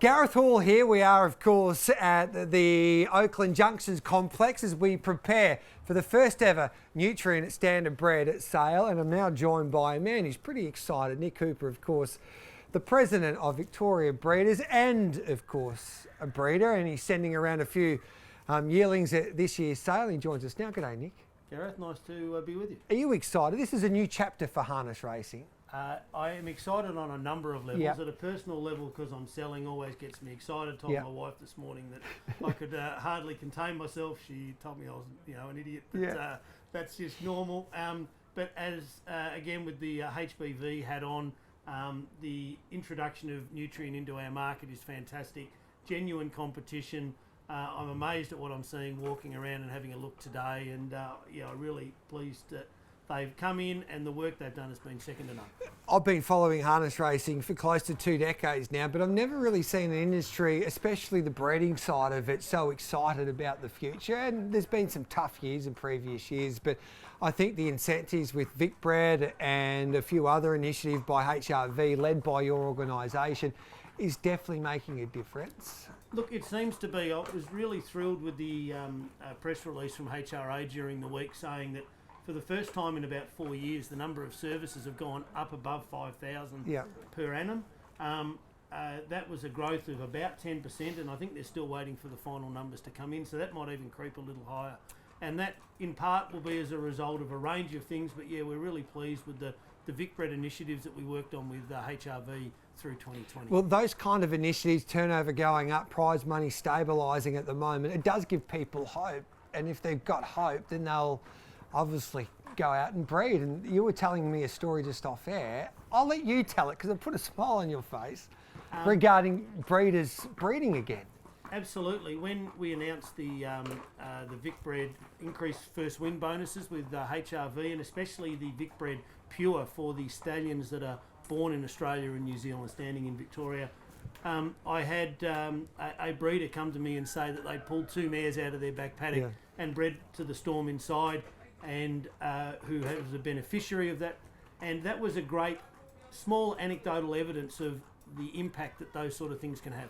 Gareth Hall here. We are, of course, at the Oakland Junctions complex as we prepare for the first ever Nutrien Standard Bred sale. And I'm now joined by a man who's pretty excited, Nick Cooper, of course, the president of Victoria Breeders and, of course, a breeder. And he's sending around a few yearlings at this year's sale. He joins us now. G'day, Nick. Gareth, nice to be with you. Are you excited? This is a new chapter for harness racing. I am excited on a number of levels. Yep. At a personal level, because I'm selling always gets me excited. Told my wife this morning that I could hardly contain myself. She told me I was, an idiot. But that's just normal. But as again with the HBV hat on, the introduction of Nutrien into our market is fantastic. Genuine competition. I'm amazed at what I'm seeing walking around and having a look today, and I'm really pleased that they've come in and the work they've done has been second to none. I've been following harness racing for close to 2 decades now, but I've never really seen an industry, especially the breeding side of it, so excited about the future. And there's been some tough years in previous years, but I think the incentives with VicBred and a few other initiatives by HRV, led by your organisation, is definitely making a difference. Look, it seems to be. I was really thrilled with the press release from HRA during the week saying that for the first time in about 4 years, the number of services have gone up above 5,000 per annum. That was a growth of about 10%, and I think they're still waiting for the final numbers to come in, so that might even creep a little higher. And that, in part, will be as a result of a range of things, but we're really pleased with the VicBred initiatives that we worked on with HRV through 2020. Well, those kind of initiatives, turnover going up, prize money stabilising at the moment, it does give people hope. And if they've got hope, then they'll obviously go out and breed. And you were telling me a story just off air. I'll let you tell it because it put a smile on your face regarding breeders breeding again. Absolutely. When we announced the VicBred increased first win bonuses with HRV, and especially the VicBred Pure for the stallions that are born in Australia and New Zealand, standing in Victoria, I had a breeder come to me and say that they pulled 2 mares out of their back paddock and bred to the storm inside, and who was a beneficiary of that. And that was a great small anecdotal evidence of the impact that those sort of things can have.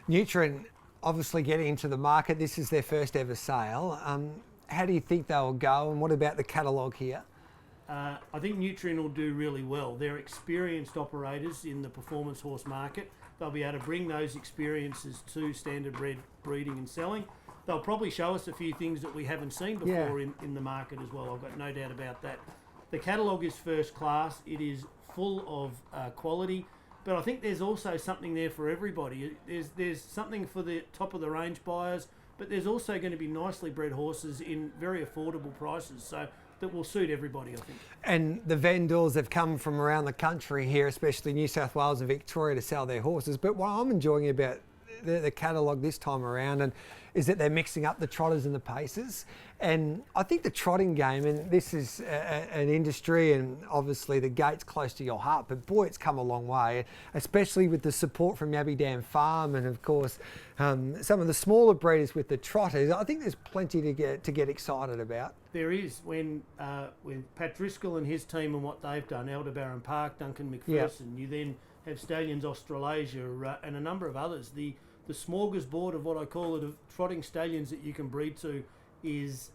Nutrien obviously getting into the market. This is their first ever sale. How do you think they will go, and what about the catalogue here? I think Nutrien will do really well. They're experienced operators in the performance horse market. They'll be able to bring those experiences to standard bred breeding and selling. They'll probably show us a few things that we haven't seen before in the market as well. I've got no doubt about that. The catalogue is first class. It is full of quality, but I think there's also something there for everybody. There's something for the top of the range buyers, but there's also going to be nicely bred horses in very affordable prices. So that will suit everybody, I think. And the vendors have come from around the country here, especially New South Wales and Victoria, to sell their horses. But what I'm enjoying about the catalogue this time around is that they're mixing up the trotters and the paces. And I think the trotting game, and this is an industry, and obviously the gate's close to your heart, but boy, it's come a long way, especially with the support from Yabby Dam Farm and, of course, some of the smaller breeders with the trotters. I think there's plenty to get excited about. There is. When Pat Driscoll and his team and what they've done, Aldebaran Park, Duncan McPherson, you then have Stallions Australasia and a number of others. The smorgasbord of what I call it of trotting stallions that you can breed to is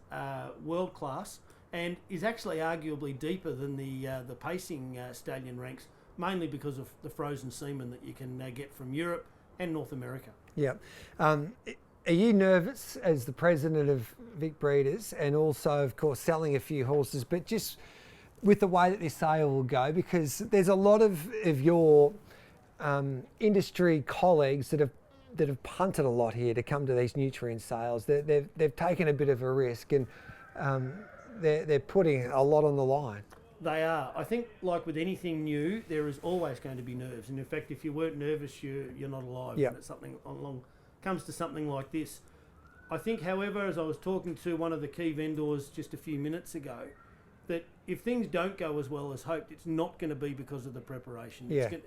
world class, and is actually arguably deeper than the pacing stallion ranks, mainly because of the frozen semen that you can get from Europe and North America. Yeah. Are you nervous as the president of Vic Breeders, and also, of course, selling a few horses, but just with the way that this sale will go, because there's a lot of your industry colleagues that have punted a lot here to come to these Nutrien sales. They've taken a bit of a risk, and they're putting a lot on the line. They are. I think, like with anything new, there is always going to be nerves, and in fact, if you weren't nervous, you're not alive. Yep. When it's something comes to something like this. I think, however, as I was talking to one of the key vendors just a few minutes ago, that if things don't go as well as hoped, it's not going to be because of the preparation.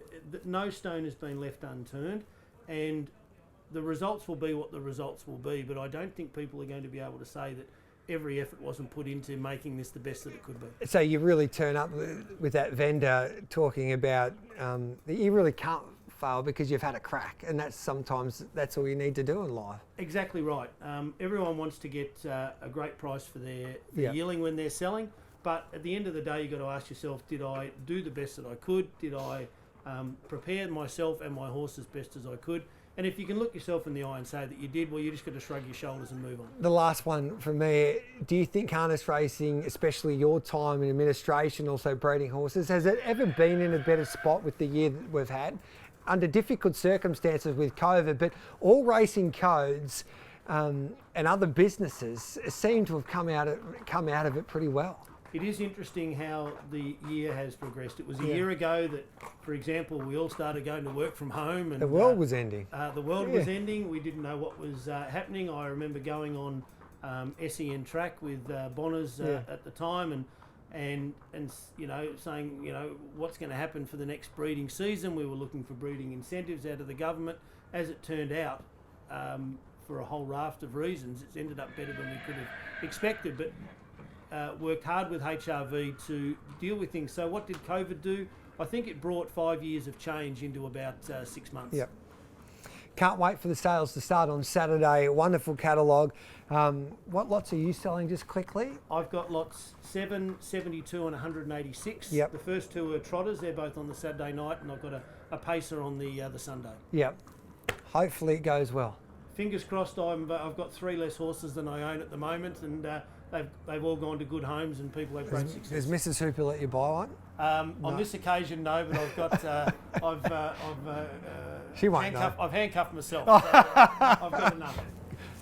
No stone has been left unturned, and the results will be what the results will be, but I don't think people are going to be able to say that every effort wasn't put into making this the best that it could be. So you really turn up with that vendor talking about that you really can't fail because you've had a crack, and sometimes that's all you need to do in life. Exactly right. Everyone wants to get a great price for their Yeah. yearling when they're selling, but at the end of the day, you've got to ask yourself, did I do the best that I could? Did I prepare myself and my horse as best as I could? And if you can look yourself in the eye and say that you did, well, you just got to shrug your shoulders and move on. The last one from me, do you think harness racing, especially your time in administration, also breeding horses, has it ever been in a better spot with the year that we've had? Under difficult circumstances with COVID, but all racing codes and other businesses seem to have come out of it pretty well. It is interesting how the year has progressed. It was a Yeah. year ago that, for example, we all started going to work from home. And The world was ending. The world was ending. We didn't know what was happening. I remember going on SEN track with Bonners at the time and you know, saying, you know, what's going to happen for the next breeding season. We were looking for breeding incentives out of the government. As it turned out, for a whole raft of reasons, it's ended up better than we could have expected. But worked hard with HRV to deal with things. So what did COVID do? I think it brought 5 years of change into about 6 months. Yep. Can't wait for the sales to start on Saturday. Wonderful catalogue. What lots are you selling, just quickly? I've got lots 7, 72 and 186. Yep. The first two are trotters. They're both on the Saturday night, and I've got a pacer on the Sunday. Yep. Hopefully it goes well. Fingers crossed. I've got 3 less horses than I own at the moment, and they've all gone to good homes and people have great success. Does Mrs. Hooper let you buy one? On this occasion, no, but I've got She won't know. I've handcuffed myself. So I've got enough.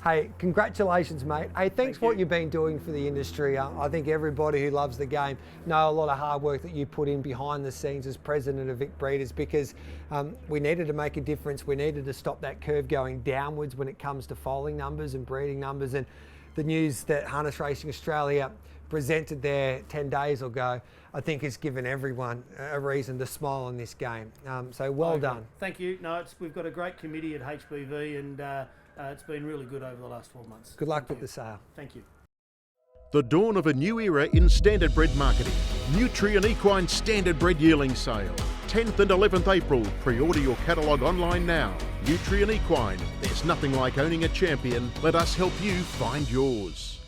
Hey, congratulations, mate. Hey, thanks for you. what you've been doing for the industry. I think everybody who loves the game know a lot of hard work that you put in behind the scenes as president of Vic Breeders, because we needed to make a difference. We needed to stop that curve going downwards when it comes to foaling numbers and breeding numbers. And the news that Harness Racing Australia presented there 10 days ago, I think has given everyone a reason to smile in this game. So well done. Thank you. No, we've got a great committee at HBV, and it's been really good over the last 12 months. Good luck with the sale. Thank you. The dawn of a new era in standard bred marketing. Nutrien Equine Standard Bred Yearling Sale. 10th and 11th April. Pre-order your catalogue online now. Nutrien Equine. There's nothing like owning a champion. Let us help you find yours.